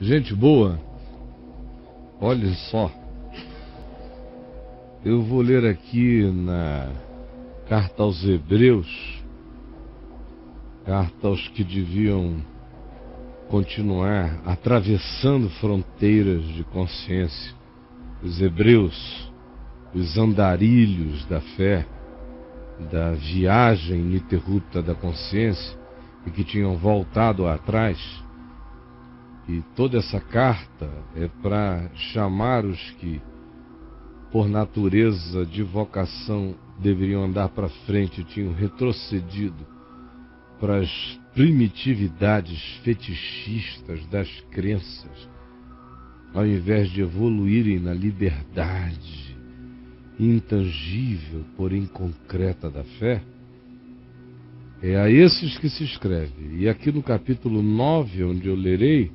Gente boa, olha só, eu vou ler aqui na carta aos Hebreus, carta aos que deviam continuar atravessando fronteiras de consciência, os hebreus, os andarilhos da fé, da viagem ininterrupta da consciência e que tinham voltado atrás. E toda essa carta é para chamar os que, por natureza de vocação, deveriam andar para frente, tinham retrocedido para as primitividades fetichistas das crenças, ao invés de evoluírem na liberdade intangível, porém concreta da fé. É a esses que se escreve. E aqui no capítulo 9, onde eu lerei,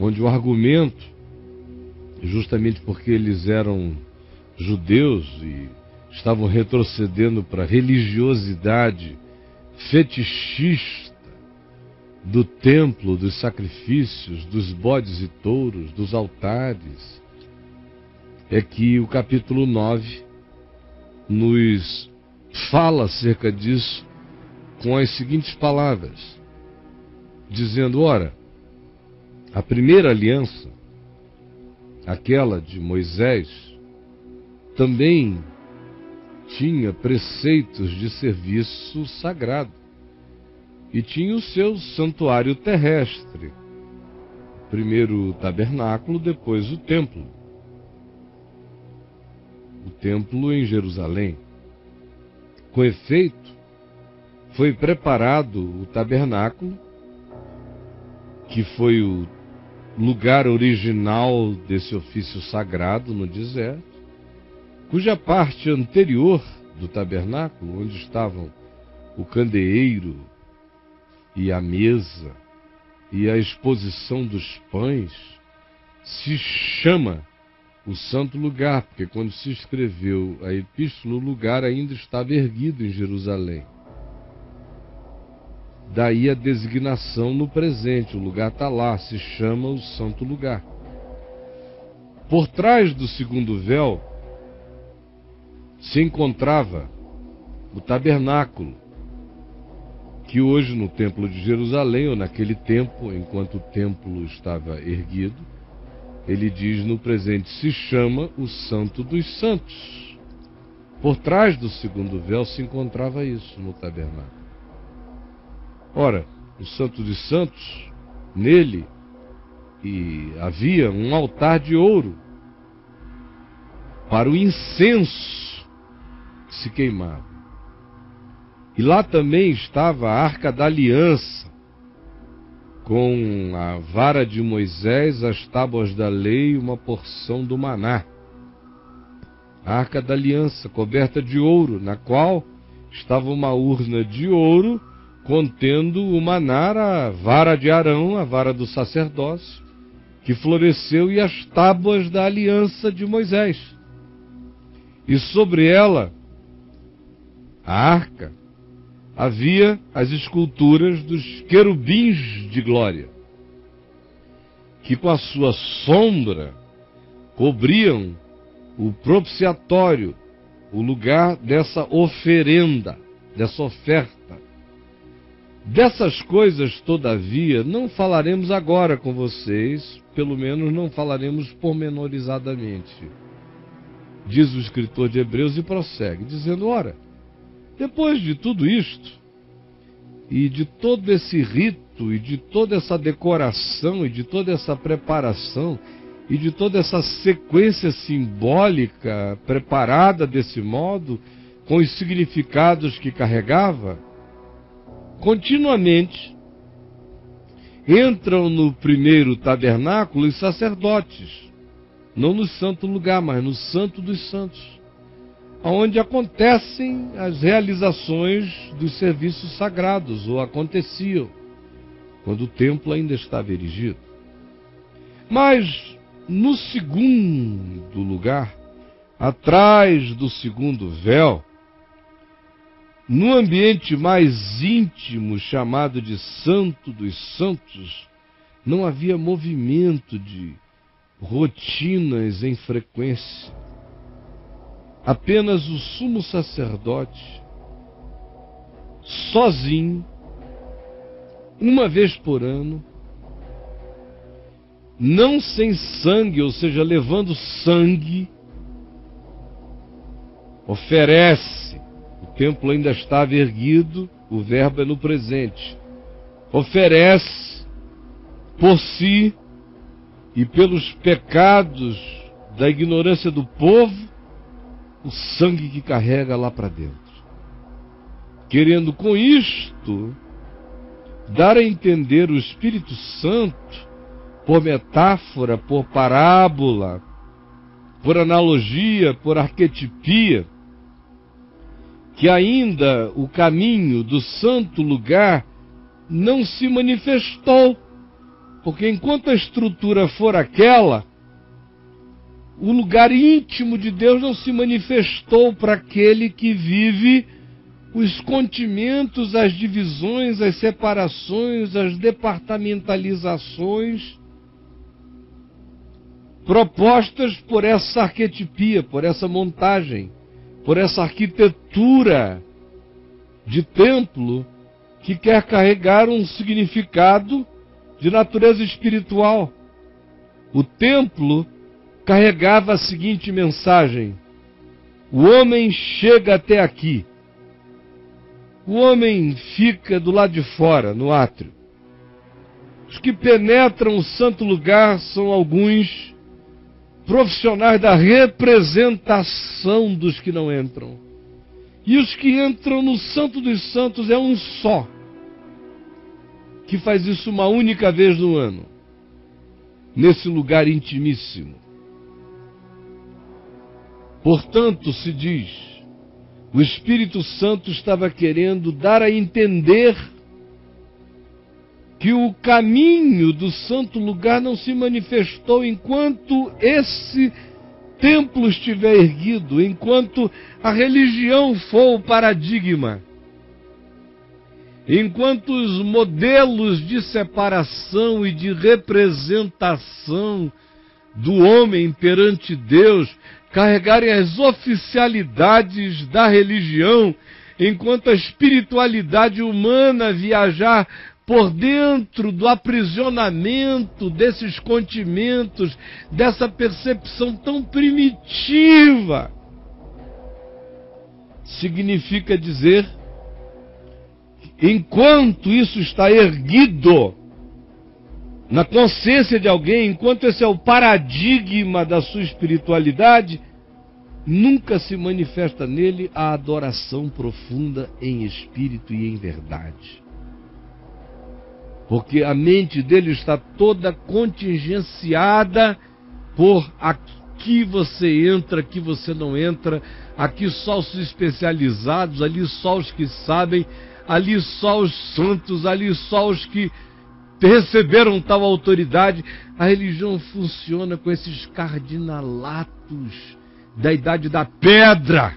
onde o argumento, justamente porque eles eram judeus e estavam retrocedendo para a religiosidade fetichista do templo, dos sacrifícios, dos bodes e touros, dos altares, é que o capítulo 9 nos fala acerca disso com as seguintes palavras, dizendo: ora, a primeira aliança, aquela de Moisés, também tinha preceitos de serviço sagrado e tinha o seu santuário terrestre, primeiro o tabernáculo, depois o templo em Jerusalém. Com efeito, foi preparado o tabernáculo, que foi o lugar original desse ofício sagrado no deserto, cuja parte anterior do tabernáculo, onde estavam o candeeiro e a mesa e a exposição dos pães, se chama o santo lugar, porque quando se escreveu a epístola, o lugar ainda estava erguido em Jerusalém. Daí a designação no presente, o lugar está lá, se chama o santo lugar. Por trás do segundo véu se encontrava o tabernáculo, que hoje no templo de Jerusalém, ou naquele tempo, enquanto o templo estava erguido, ele diz no presente, se chama o Santo dos Santos. Por trás do segundo véu se encontrava isso no tabernáculo. Ora, o Santo dos Santos, nele e havia um altar de ouro para o incenso que se queimava. E lá também estava a Arca da Aliança, com a vara de Moisés, as tábuas da lei e uma porção do maná. A Arca da Aliança, coberta de ouro, na qual estava uma urna de ouro contendo o maná, a vara de Arão, a vara do sacerdócio, que floresceu, e as tábuas da aliança de Moisés. E sobre ela, a arca, havia as esculturas dos querubins de glória, que com a sua sombra cobriam o propiciatório, o lugar dessa oferenda, dessa oferta. Dessas coisas, todavia, não falaremos agora com vocês, pelo menos não falaremos pormenorizadamente, diz o escritor de Hebreus, e prossegue, dizendo: ora, depois de tudo isto, e de todo esse rito, e de toda essa decoração, e de toda essa preparação, e de toda essa sequência simbólica preparada desse modo, com os significados que carregava, continuamente entram no primeiro tabernáculo os sacerdotes, não no santo lugar, mas no santo dos santos, onde acontecem as realizações dos serviços sagrados, ou aconteciam, quando o templo ainda estava erigido. Mas no segundo lugar, atrás do segundo véu, no ambiente mais íntimo, chamado de Santo dos Santos, Não havia movimento de rotinas em frequência. Apenas o sumo sacerdote, sozinho, uma vez por ano, não sem sangue, ou seja, levando sangue, oferece. O templo ainda estava erguido, o verbo é no presente. Oferece por si e pelos pecados da ignorância do povo o sangue que carrega lá para dentro. Querendo com isto dar a entender o Espírito Santo, por metáfora, por parábola, por analogia, por arquetipia, que ainda o caminho do santo lugar não se manifestou, porque enquanto a estrutura for aquela, o lugar íntimo de Deus não se manifestou para aquele que vive os continimentos, as divisões, as separações, as departamentalizações propostas por essa arquetipia, por essa montagem, por essa arquitetura de templo que quer carregar um significado de natureza espiritual. O templo carregava a seguinte mensagem: o homem chega até aqui, o homem fica do lado de fora, no átrio. Os que penetram o santo lugar são alguns profissionais da representação dos que não entram. E os que entram no Santo dos Santos é um só, que faz isso uma única vez no ano, nesse lugar intimíssimo. Portanto, se diz, o Espírito Santo estava querendo dar a entender que o caminho do santo lugar não se manifestou enquanto esse templo estiver erguido, enquanto a religião for o paradigma, enquanto os modelos de separação e de representação do homem perante Deus carregarem as oficialidades da religião, enquanto a espiritualidade humana viajar por dentro do aprisionamento desses continimentos, dessa percepção tão primitiva, significa dizer, enquanto isso está erguido na consciência de alguém, enquanto esse é o paradigma da sua espiritualidade, nunca se manifesta nele a adoração profunda em espírito e em verdade. Porque a mente dele está toda contingenciada por aqui você entra, aqui você não entra, aqui só os especializados, ali só os que sabem, ali só os santos, ali só os que receberam tal autoridade. A religião funciona com esses cardinalatos da idade da pedra.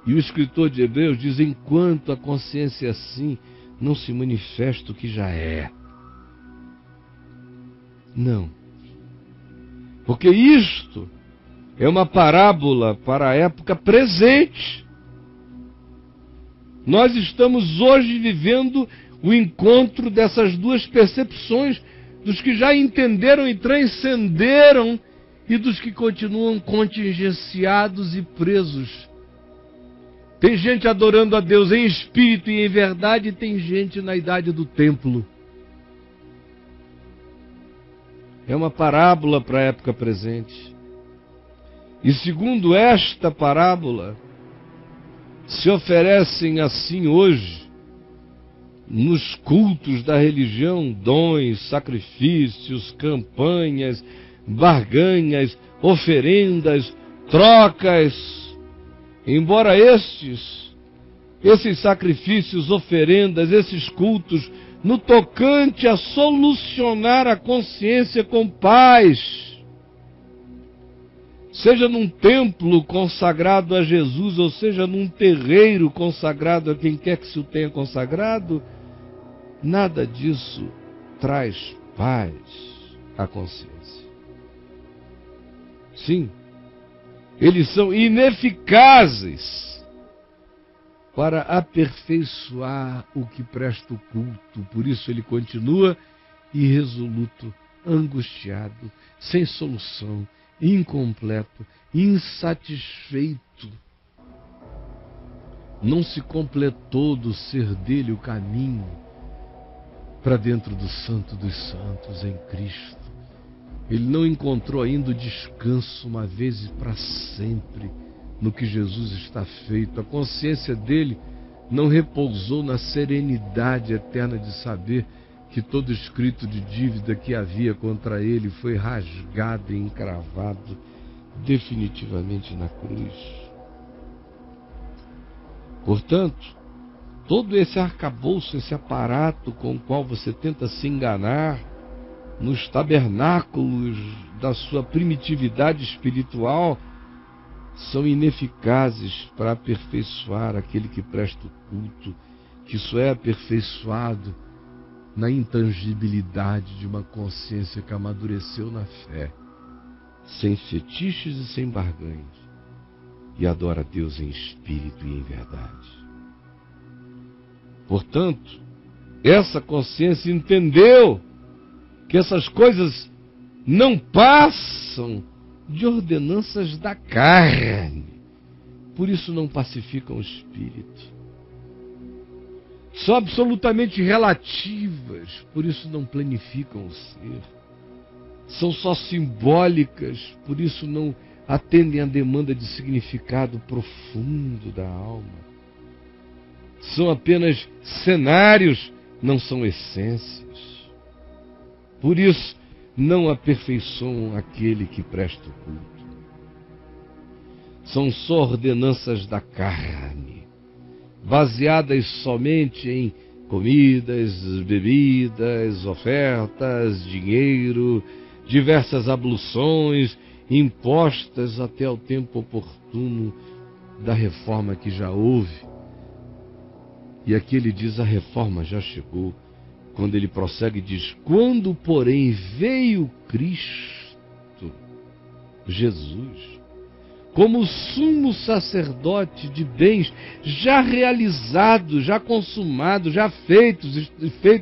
E o escritor de Hebreus diz, enquanto a consciência é assim, não se manifesta o que já é. Não. Porque isto é uma parábola para a época presente. Nós estamos hoje vivendo o encontro dessas duas percepções, dos que já entenderam e transcenderam e dos que continuam contingenciados e presos. Tem gente adorando a Deus em espírito e em verdade, e tem gente na idade do templo. É uma parábola para a época presente. E segundo esta parábola, se oferecem assim hoje, nos cultos da religião, dons, sacrifícios, campanhas, barganhas, oferendas, trocas. Embora esses sacrifícios, oferendas, esses cultos, no tocante a solucionar a consciência com paz, seja num templo consagrado a Jesus, ou seja num terreiro consagrado a quem quer que se o tenha consagrado, nada disso traz paz à consciência. Sim, eles são ineficazes para aperfeiçoar o que presta o culto. Por isso ele continua irresoluto, angustiado, sem solução, incompleto, insatisfeito. Não se completou do ser dele o caminho para dentro do Santo dos Santos em Cristo. Ele não encontrou ainda o descanso uma vez e para sempre no que Jesus está feito. A consciência dele não repousou na serenidade eterna de saber que todo escrito de dívida que havia contra ele foi rasgado e encravado definitivamente na cruz. Portanto, todo esse arcabouço, esse aparato com o qual você tenta se enganar nos tabernáculos da sua primitividade espiritual, são ineficazes para aperfeiçoar aquele que presta o culto, que só é aperfeiçoado na intangibilidade de uma consciência que amadureceu na fé, sem fetiches e sem barganhas, e adora a Deus em espírito e em verdade. Portanto, essa consciência entendeu que essas coisas não passam de ordenanças da carne, por isso não pacificam o espírito. São absolutamente relativas, por isso não planificam o ser. São só simbólicas, por isso não atendem à demanda de significado profundo da alma. São apenas cenários, não são essências. Por isso, não aperfeiçoam aquele que presta o culto. São só ordenanças da carne, baseadas somente em comidas, bebidas, ofertas, dinheiro, diversas abluções, impostas até o tempo oportuno da reforma que já houve. E aqui ele diz: a reforma já chegou. Quando ele prossegue, diz: quando, porém, veio Cristo, Jesus, como sumo sacerdote de bens já realizados, já consumados, já feitos,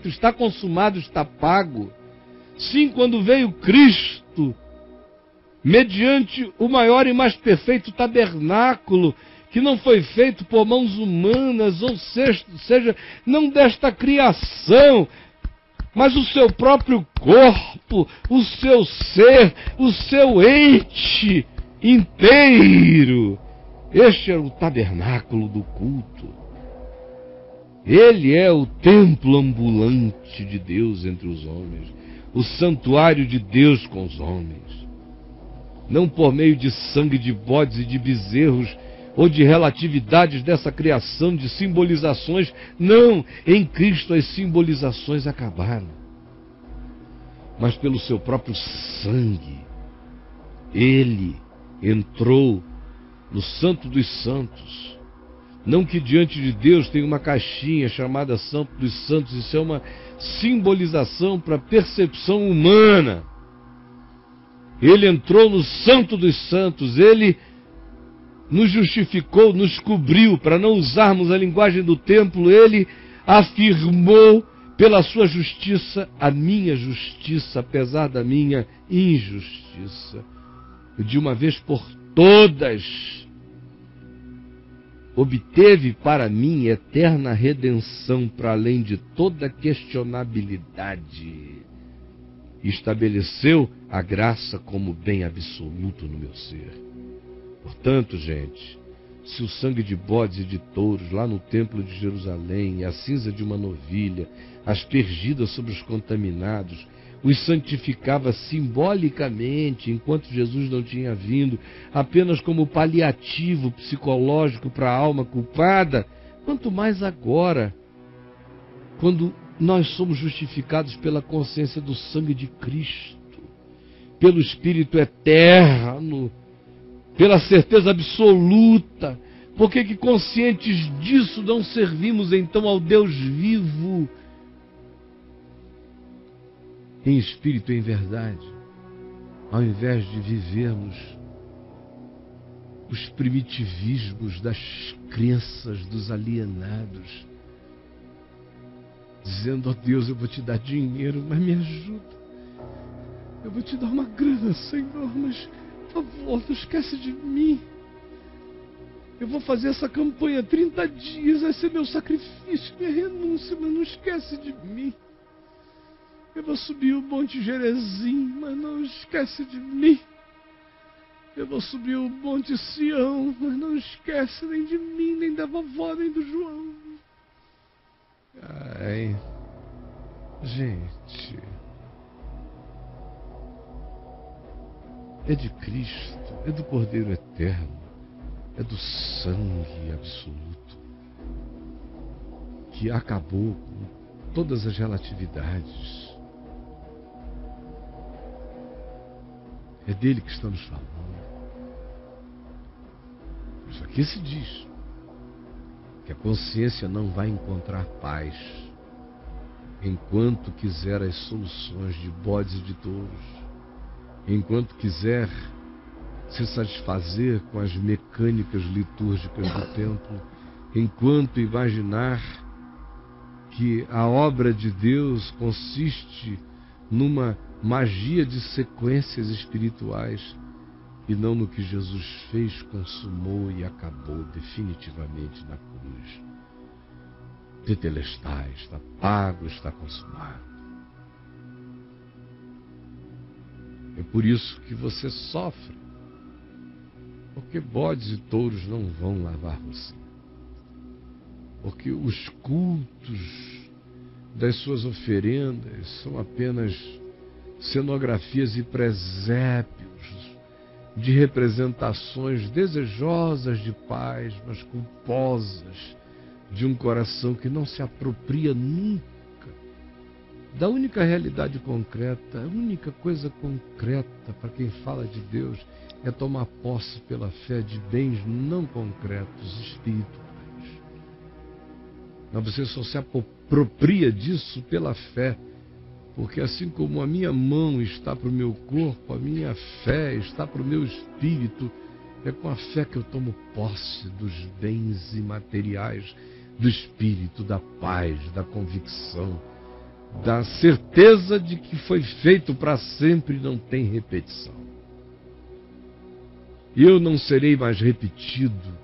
está consumado, está pago. Sim, quando veio Cristo, mediante o maior e mais perfeito tabernáculo, que não foi feito por mãos humanas, ou seja, não desta criação, mas o seu próprio corpo, o seu ser, o seu ente inteiro. Este é o tabernáculo do culto. Ele é o templo ambulante de Deus entre os homens, o santuário de Deus com os homens. Não por meio de sangue de bodes e de bezerros, ou de relatividades dessa criação, de simbolizações. Não, em Cristo as simbolizações acabaram. Mas pelo seu próprio sangue, Ele entrou no Santo dos Santos. Não que diante de Deus tem uma caixinha chamada Santo dos Santos, isso é uma simbolização para a percepção humana. Ele entrou no Santo dos Santos, Ele nos justificou, nos cobriu. Para não usarmos a linguagem do templo, Ele afirmou pela sua justiça a minha justiça, apesar da minha injustiça. De uma vez por todas, obteve para mim eterna redenção para além de toda questionabilidade. Estabeleceu a graça como bem absoluto no meu ser. Portanto, gente, se o sangue de bodes e de touros lá no templo de Jerusalém, a cinza de uma novilha, aspergida sobre os contaminados, os santificava simbolicamente, enquanto Jesus não tinha vindo, apenas como paliativo psicológico para a alma culpada, quanto mais agora, quando nós somos justificados pela consciência do sangue de Cristo, pelo Espírito eterno, pela certeza absoluta. Por que conscientes disso não servimos então ao Deus vivo, em espírito e em verdade, ao invés de vivermos os primitivismos das crenças dos alienados, dizendo: ó Deus, eu vou te dar dinheiro, mas me ajuda. Eu vou te dar uma grana, Senhor, mas, por favor, não esquece de mim. Eu vou fazer essa campanha 30 dias, vai ser meu sacrifício, minha renúncia, mas não esquece de mim. Eu vou subir o Monte Gerezim, mas não esquece de mim. Eu vou subir o Monte Sião, mas não esquece nem de mim, nem da vovó, nem do João. Ai, gente, é de Cristo, é do Cordeiro Eterno, é do sangue absoluto que acabou com todas as relatividades. É dele que estamos falando. Isso aqui se diz que a consciência não vai encontrar paz enquanto quiser as soluções de bodes e de touros, enquanto quiser se satisfazer com as mecânicas litúrgicas do templo, enquanto imaginar que a obra de Deus consiste numa magia de sequências espirituais e não no que Jesus fez, consumou e acabou definitivamente na cruz. Tetelestai, está pago, está consumado. É por isso que você sofre, porque bodes e touros não vão lavar você. Porque os cultos das suas oferendas são apenas cenografias e presépios de representações desejosas de paz, mas culposas de um coração que não se apropria nunca da única realidade concreta. A única coisa concreta para quem fala de Deus é tomar posse pela fé de bens não concretos, espirituais. Mas você só se apropria disso pela fé, porque assim como a minha mão está para o meu corpo, a minha fé está para o meu espírito. É com a fé que eu tomo posse dos bens imateriais do espírito, da paz, da convicção, da certeza de que foi feito para sempre e não tem repetição. Eu não serei mais repetido.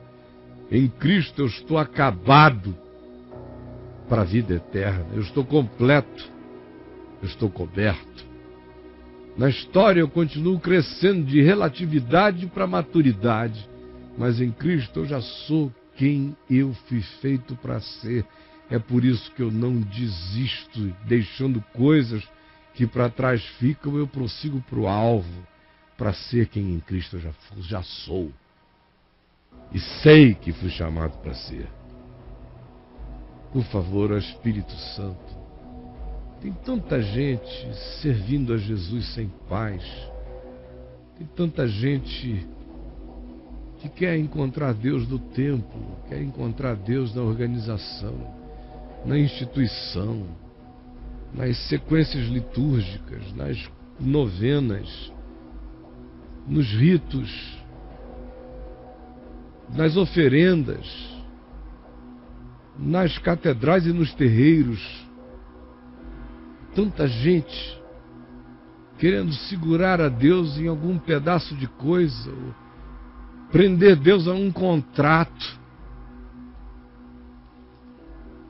Em Cristo eu estou acabado para a vida eterna. Eu estou completo. Eu estou coberto. Na história eu continuo crescendo de relatividade para maturidade, mas em Cristo eu já sou quem eu fui feito para ser. É por isso que eu não desisto, deixando coisas que para trás ficam, eu prossigo para o alvo, para ser quem em Cristo eu já sou. E sei que fui chamado para ser. Por favor, ó Espírito Santo, tem tanta gente servindo a Jesus sem paz. Tem tanta gente que quer encontrar Deus no templo, quer encontrar Deus na organização, na instituição, nas sequências litúrgicas, nas novenas, nos ritos, nas oferendas, nas catedrais e nos terreiros. Tanta gente querendo segurar a Deus em algum pedaço de coisa, ou prender Deus a um contrato.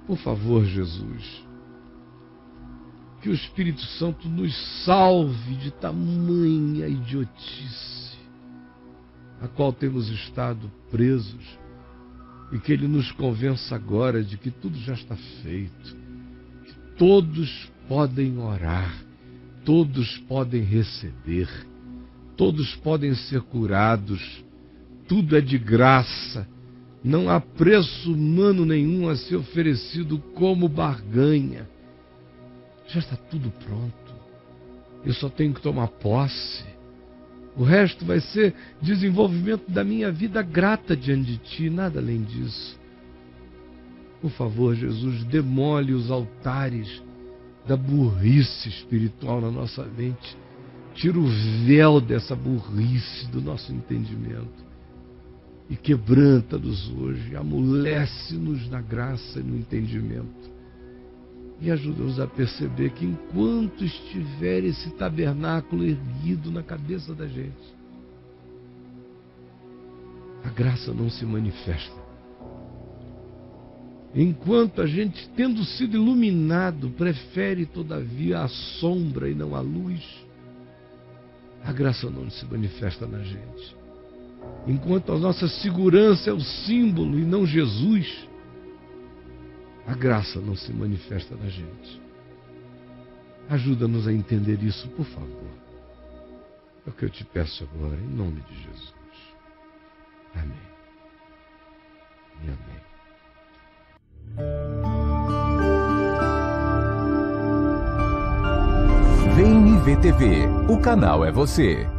Por favor, Jesus, que o Espírito Santo nos salve de tamanha idiotice a qual temos estado presos, e que Ele nos convença agora de que tudo já está feito, que todos podem orar, todos podem receber, todos podem ser curados, tudo é de graça, não há preço humano nenhum a ser oferecido como barganha. Já está tudo pronto, eu só tenho que tomar posse. O resto vai ser desenvolvimento da minha vida grata diante de Ti, nada além disso. Por favor, Jesus, demole os altares da burrice espiritual na nossa mente. Tira o véu dessa burrice do nosso entendimento e quebranta-nos hoje, amolece-nos na graça e no entendimento. E ajuda-nos a perceber que enquanto estiver esse tabernáculo erguido na cabeça da gente, a graça não se manifesta. Enquanto a gente, tendo sido iluminado, prefere todavia a sombra e não a luz, a graça não se manifesta na gente. Enquanto a nossa segurança é o símbolo e não Jesus, a graça não se manifesta na gente. Ajuda-nos a entender isso, por favor. É o que eu te peço agora, em nome de Jesus. Amém. E amém. VNV TV, o canal é você.